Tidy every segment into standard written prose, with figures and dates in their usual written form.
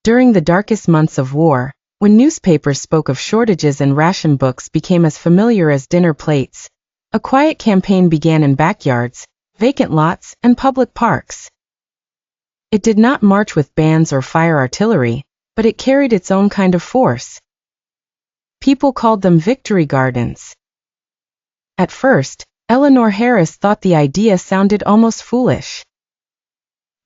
During the darkest months of war, when newspapers spoke of shortages and ration books became as familiar as dinner plates, a quiet campaign began in backyards, vacant lots, and public parks. It did not march with bands or fire artillery, but it carried its own kind of force. People called them victory gardens. At first, Eleanor Harris thought the idea sounded almost foolish.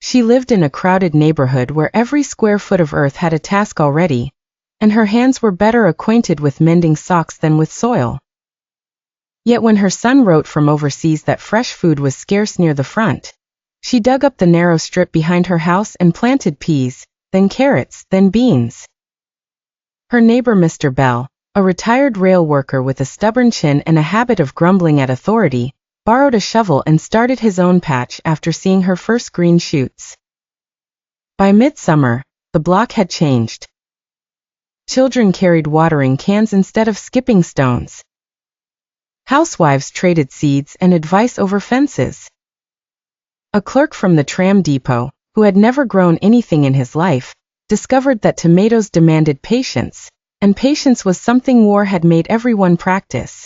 She lived in a crowded neighborhood where every square foot of earth had a task already, and her hands were better acquainted with mending socks than with soil. Yet when her son wrote from overseas that fresh food was scarce near the front, she dug up the narrow strip behind her house and planted peas, then carrots, then beans. Her neighbor Mr. Bell, a retired rail worker with a stubborn chin and a habit of grumbling at authority, borrowed a shovel and started his own patch after seeing her first green shoots. By midsummer, the block had changed. Children carried watering cans instead of skipping stones. Housewives traded seeds and advice over fences. A clerk from the tram depot, who had never grown anything in his life, discovered that tomatoes demanded patience, and patience was something war had made everyone practice.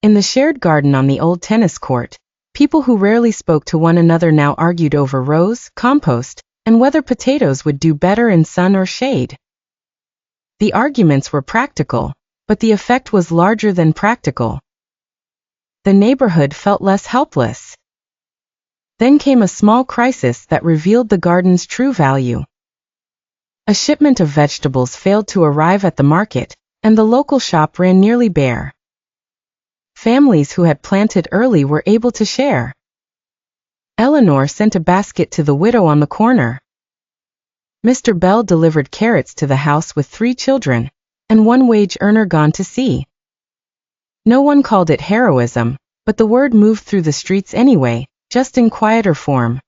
In the shared garden on the old tennis court, people who rarely spoke to one another now argued over rows, compost, and whether potatoes would do better in sun or shade. The arguments were practical, but the effect was larger than practical. The neighborhood felt less helpless. Then came a small crisis that revealed the garden's true value. A shipment of vegetables failed to arrive at the market, and the local shop ran nearly bare. Families who had planted early were able to share. Eleanor sent a basket to the widow on the corner. Mr. Bell delivered carrots to the house with 3 children, and one wage earner gone to sea. No one called it heroism, but the word moved through the streets anyway, just in quieter form.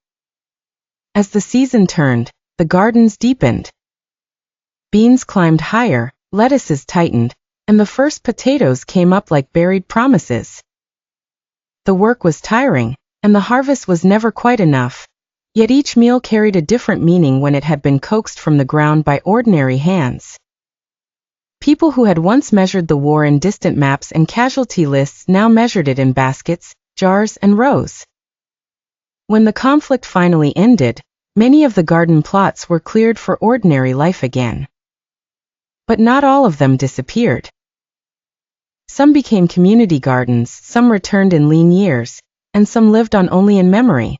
As the season turned, the gardens deepened. Beans climbed higher, lettuces tightened, and the first potatoes came up like buried promises. The work was tiring, and the harvest was never quite enough, yet each meal carried a different meaning when it had been coaxed from the ground by ordinary hands. People who had once measured the war in distant maps and casualty lists now measured it in baskets, jars, and rows. When the conflict finally ended, many of the garden plots were cleared for ordinary life again. But not all of them disappeared. Some became community gardens, some returned in lean years, and some lived on only in memory.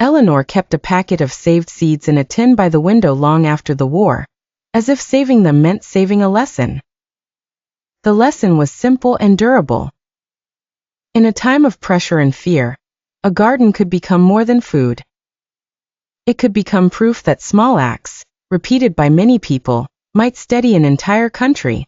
Eleanor kept a packet of saved seeds in a tin by the window long after the war, as if saving them meant saving a lesson. The lesson was simple and durable. In a time of pressure and fear, a garden could become more than food. It could become proof that small acts, repeated by many people, might steady an entire country.